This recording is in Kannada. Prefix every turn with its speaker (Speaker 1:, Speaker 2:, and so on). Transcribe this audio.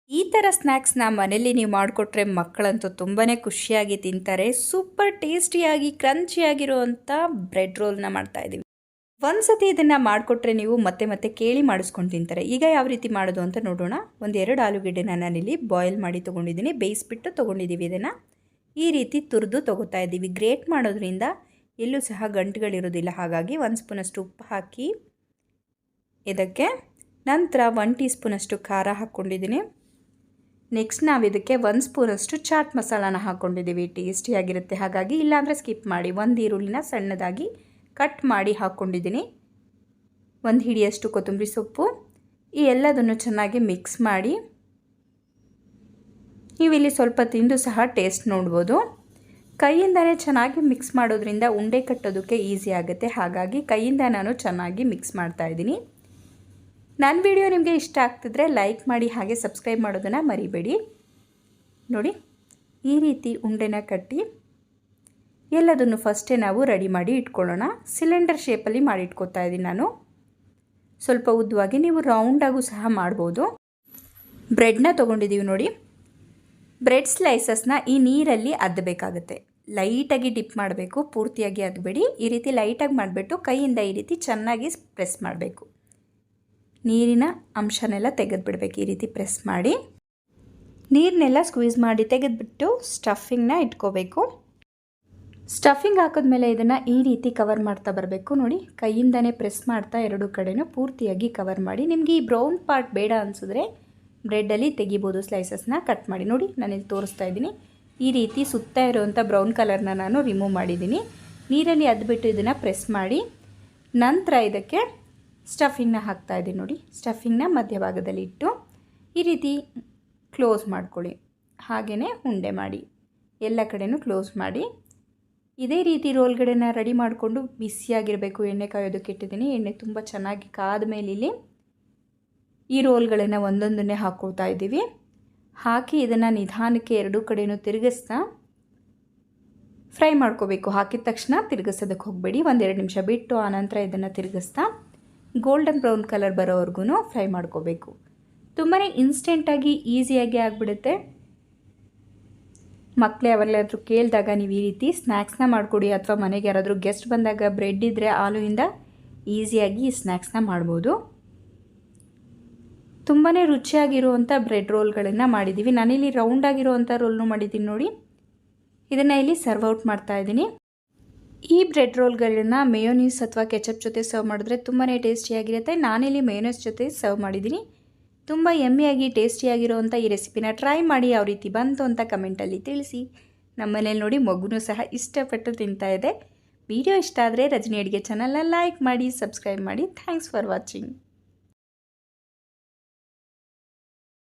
Speaker 1: ಈ ಥರ ಸ್ನ್ಯಾಕ್ಸ್ನ ಮನೇಲಿ ನೀವು ಮಾಡಿಕೊಟ್ರೆ ಮಕ್ಕಳಂತೂ ತುಂಬಾ ಖುಷಿಯಾಗಿ ತಿಂತಾರೆ. ಸೂಪರ್ ಟೇಸ್ಟಿಯಾಗಿ ಕ್ರಂಚಿಯಾಗಿರುವಂಥ ಬ್ರೆಡ್ ರೋಲ್ನ ಮಾಡ್ತಾಯಿದ್ದೀವಿ. ಒಂದು ಸತಿ ಇದನ್ನು ಮಾಡಿಕೊಟ್ರೆ ನೀವು ಮತ್ತೆ ಮತ್ತೆ ಕೇಳಿ ಮಾಡಿಸ್ಕೊಂಡು ತಿಂತಾರೆ. ಈಗ ಯಾವ ರೀತಿ ಮಾಡೋದು ಅಂತ ನೋಡೋಣ. ಒಂದೆರಡು ಆಲೂಗೆಡ್ಡೆನ ನಾನಿಲ್ಲಿ ಬಾಯ್ಲ್ ಮಾಡಿ ತೊಗೊಂಡಿದ್ದೀನಿ, ಬೇಯಿಸ್ಬಿಟ್ಟು ತೊಗೊಂಡಿದ್ದೀವಿ. ಇದನ್ನು ಈ ರೀತಿ ತುರಿದು ತೊಗೋತಾ ಇದ್ದೀವಿ. ಗ್ರೇಟ್ ಮಾಡೋದ್ರಿಂದ ಎಲ್ಲೂ ಸಹ ಗಂಟುಗಳಿರೋದಿಲ್ಲ. ಹಾಗಾಗಿ 1 ಸ್ಪೂನಷ್ಟು ಉಪ್ಪು ಹಾಕಿ ಇದಕ್ಕೆ ನಂತರ 1 ಟೀ ಸ್ಪೂನಷ್ಟು ಖಾರ ಹಾಕ್ಕೊಂಡಿದ್ದೀನಿ. ನೆಕ್ಸ್ಟ್ ನಾವು ಇದಕ್ಕೆ 1 ಸ್ಪೂನಷ್ಟು ಚಾಟ್ ಮಸಾಲಾನ ಹಾಕ್ಕೊಂಡಿದ್ದೀವಿ. ಟೇಸ್ಟಿಯಾಗಿರುತ್ತೆ, ಹಾಗಾಗಿ ಇಲ್ಲಾಂದರೆ ಸ್ಕಿಪ್ ಮಾಡಿ. 1 ಈರುಳ್ಳಿನ ಸಣ್ಣದಾಗಿ ಕಟ್ ಮಾಡಿ ಹಾಕ್ಕೊಂಡಿದ್ದೀನಿ. 1 ಹಿಡಿಯಷ್ಟು ಕೊತ್ತಂಬರಿ ಸೊಪ್ಪು. ಈ ಎಲ್ಲದನ್ನು ಚೆನ್ನಾಗಿ ಮಿಕ್ಸ್ ಮಾಡಿ ನೀವಿಲ್ಲಿ ಸ್ವಲ್ಪ ತಿಂದು ಸಹ ಟೇಸ್ಟ್ ನೋಡ್ಬೋದು. ಕೈಯಿಂದನೇ ಚೆನ್ನಾಗಿ ಮಿಕ್ಸ್ ಮಾಡೋದ್ರಿಂದ ಉಂಡೆ ಕಟ್ಟೋದಕ್ಕೆ ಈಸಿ ಆಗುತ್ತೆ. ಹಾಗಾಗಿ ಕೈಯಿಂದ ನಾನು ಚೆನ್ನಾಗಿ ಮಿಕ್ಸ್ ಮಾಡ್ತಾಯಿದ್ದೀನಿ. ನನ್ನ ವಿಡಿಯೋ ನಿಮಗೆ ಇಷ್ಟ ಆಗ್ತಿದ್ರೆ ಲೈಕ್ ಮಾಡಿ, ಹಾಗೆ ಸಬ್ಸ್ಕ್ರೈಬ್ ಮಾಡೋದನ್ನು ಮರಿಬೇಡಿ. ನೋಡಿ, ಈ ರೀತಿ ಉಂಡೆನ ಕಟ್ಟಿ ಎಲ್ಲದನ್ನು ಫಸ್ಟೇ ನಾವು ರೆಡಿ ಮಾಡಿ ಇಟ್ಕೊಳ್ಳೋಣ. ಸಿಲಿಂಡರ್ ಶೇಪಲ್ಲಿ ಮಾಡಿ ಇಟ್ಕೊತಾ ಇದ್ದೀನಿ ನಾನು. ಸ್ವಲ್ಪ ಉದ್ದವಾಗಿ, ನೀವು ರೌಂಡಾಗೂ ಸಹ ಮಾಡ್ಬೋದು. ಬ್ರೆಡ್ನ ತೊಗೊಂಡಿದ್ದೀವಿ ನೋಡಿ. ಬ್ರೆಡ್ ಸ್ಲೈಸಸ್ನ ಈ ನೀರಲ್ಲಿ ಅದ್ದಬೇಕಾಗುತ್ತೆ. ಲೈಟಾಗಿ ಡಿಪ್ ಮಾಡಬೇಕು, ಪೂರ್ತಿಯಾಗಿ ಅದ್ಬೇಡಿ. ಈ ರೀತಿ ಲೈಟಾಗಿ ಮಾಡಿಬಿಟ್ಟು ಕೈಯಿಂದ ಈ ರೀತಿ ಚೆನ್ನಾಗಿ ಪ್ರೆಸ್ ಮಾಡಬೇಕು. ನೀರಿನ ಅಂಶನೆಲ್ಲ ತೆಗೆದುಬಿಡ್ಬೇಕು. ಈ ರೀತಿ ಪ್ರೆಸ್ ಮಾಡಿ ನೀರನ್ನೆಲ್ಲ ಸ್ಕ್ವೀಸ್ ಮಾಡಿ ತೆಗೆದುಬಿಟ್ಟು ಸ್ಟಫಿಂಗ್ನ ಇಟ್ಕೋಬೇಕು. ಸ್ಟಫಿಂಗ್ ಹಾಕಿದ್ಮೇಲೆ ಇದನ್ನು ಈ ರೀತಿ ಕವರ್ ಮಾಡ್ತಾ ಬರಬೇಕು. ನೋಡಿ, ಕೈಯಿಂದನೇ ಪ್ರೆಸ್ ಮಾಡ್ತಾ ಎರಡು ಕಡೆನೂ ಪೂರ್ತಿಯಾಗಿ ಕವರ್ ಮಾಡಿ. ನಿಮಗೆ ಈ ಬ್ರೌನ್ ಪಾರ್ಟ್ ಬೇಡ ಅನಿಸಿದ್ರೆ ಬ್ರೆಡ್ಡಲ್ಲಿ ತೆಗಿಬೋದು. ಸ್ಲೈಸಸ್ನ ಕಟ್ ಮಾಡಿ. ನೋಡಿ, ನಾನಿಲ್ಲಿ ತೋರಿಸ್ತಾ ಇದ್ದೀನಿ. ಈ ರೀತಿ ಸುತ್ತ ಇರುವಂಥ ಬ್ರೌನ್ ಕಲರ್ನ ನಾನು ರಿಮೂವ್ ಮಾಡಿದ್ದೀನಿ. ನೀರಲ್ಲಿ ಅದ್ಬಿಟ್ಟು ಇದನ್ನು ಪ್ರೆಸ್ ಮಾಡಿ ನಂತರ ಇದಕ್ಕೆ ಸ್ಟಫಿಂಗ್ನ ಹಾಕ್ತಾಯಿದ್ದೀನಿ. ನೋಡಿ, ಸ್ಟಫಿಂಗ್ನ ಮಧ್ಯಭಾಗದಲ್ಲಿ ಇಟ್ಟು ಈ ರೀತಿ ಕ್ಲೋಸ್ ಮಾಡ್ಕೊಳ್ಳಿ. ಹಾಗೆಯೇ ಉಂಡೆ ಮಾಡಿ ಎಲ್ಲ ಕಡೆನೂ ಕ್ಲೋಸ್ ಮಾಡಿ. ಇದೇ ರೀತಿ ರೋಲ್ಗಡೆನ ರೆಡಿ ಮಾಡಿಕೊಂಡು ಬಿಸಿಯಾಗಿರಬೇಕು. ಎಣ್ಣೆ ಕಾಯೋದಕ್ಕೆ ಇಟ್ಟಿದ್ದೀನಿ. ಎಣ್ಣೆ ತುಂಬ ಚೆನ್ನಾಗಿ ಕಾದ ಮೇಲೆ ಇಲ್ಲಿ ಈ ರೋಲ್ಗಳನ್ನು ಒಂದೊಂದನ್ನೇ ಹಾಕ್ಕೊಳ್ತಾ ಇದ್ದೀವಿ. ಹಾಕಿ ಇದನ್ನು ನಿಧಾನಕ್ಕೆ ಎರಡೂ ಕಡೆಯೂ ತಿರುಗಿಸ್ತಾ ಫ್ರೈ ಮಾಡ್ಕೋಬೇಕು. ಹಾಕಿದ ತಕ್ಷಣ ತಿರುಗಿಸೋದಕ್ಕೆ ಹೋಗಬೇಡಿ. 1-2 ನಿಮಿಷ ಬಿಟ್ಟು ಆನಂತರ ಇದನ್ನು ತಿರುಗಿಸ್ತಾ ಗೋಲ್ಡನ್ ಬ್ರೌನ್ ಕಲರ್ ಬರೋವರೆಗೂ ಫ್ರೈ ಮಾಡ್ಕೋಬೇಕು. ತುಂಬಾ ಇನ್ಸ್ಟೆಂಟಾಗಿ ಈಸಿಯಾಗಿ ಆಗಿಬಿಡುತ್ತೆ. ಮಕ್ಕಳು ಯಾವಾಗಲಾದರೂ ಕೇಳಿದಾಗ ನೀವು ಈ ರೀತಿ ಸ್ನ್ಯಾಕ್ಸ್ನ ಮಾಡಿಕೊಡಿ, ಅಥವಾ ಮನೆಗೆ ಯಾರಾದರೂ ಗೆಸ್ಟ್ ಬಂದಾಗ ಬ್ರೆಡ್ ಇದ್ದರೆ ಆಲೂಯಿಂದ ಈಸಿಯಾಗಿ ಈ ಸ್ನ್ಯಾಕ್ಸ್ನ ಮಾಡ್ಬೋದು. ತುಂಬಾ ರುಚಿಯಾಗಿರುವಂಥ ಬ್ರೆಡ್ ರೋಲ್ಗಳನ್ನು ಮಾಡಿದ್ದೀವಿ. ನಾನಿಲ್ಲಿ ರೌಂಡಾಗಿರುವಂಥ ರೋಲ್ನು ಮಾಡಿದ್ದೀನಿ ನೋಡಿ. ಇದನ್ನು ಇಲ್ಲಿ ಸರ್ವ್ ಔಟ್ ಮಾಡ್ತಾಯಿದ್ದೀನಿ. ಈ ಬ್ರೆಡ್ ರೋಲ್ಗಳನ್ನು ಮೇಯೋನೀಸ್ ಅಥವಾ ಕೆಚಪ್ ಜೊತೆ ಸರ್ವ್ ಮಾಡಿದ್ರೆ ತುಂಬಾ ಟೇಸ್ಟಿಯಾಗಿರುತ್ತೆ. ನಾನಿಲ್ಲಿ ಮೇಯೋನೀಸ್ ಜೊತೆ ಸರ್ವ್ ಮಾಡಿದ್ದೀನಿ. ತುಂಬ ಯಮ್ಮಿಯಾಗಿ ಟೇಸ್ಟಿಯಾಗಿರುವಂಥ ಈ ರೆಸಿಪಿನ ಟ್ರೈ ಮಾಡಿ. ಯಾವ ರೀತಿ ಬಂತು ಅಂತ ಕಮೆಂಟಲ್ಲಿ ತಿಳಿಸಿ. ನಮ್ಮನೇಲಿ ನೋಡಿ, ಮಗುನೂ ಸಹ ಇಷ್ಟಪಟ್ಟು ತಿಂತಾ ಇದೆ. ವಿಡಿಯೋ ಇಷ್ಟ ಆದರೆ ರಜನಿ ಅಡುಗೆ ಚಾನಲ್ನ ಲೈಕ್ ಮಾಡಿ, ಸಬ್ಸ್ಕ್ರೈಬ್ ಮಾಡಿ. Thanks for watching.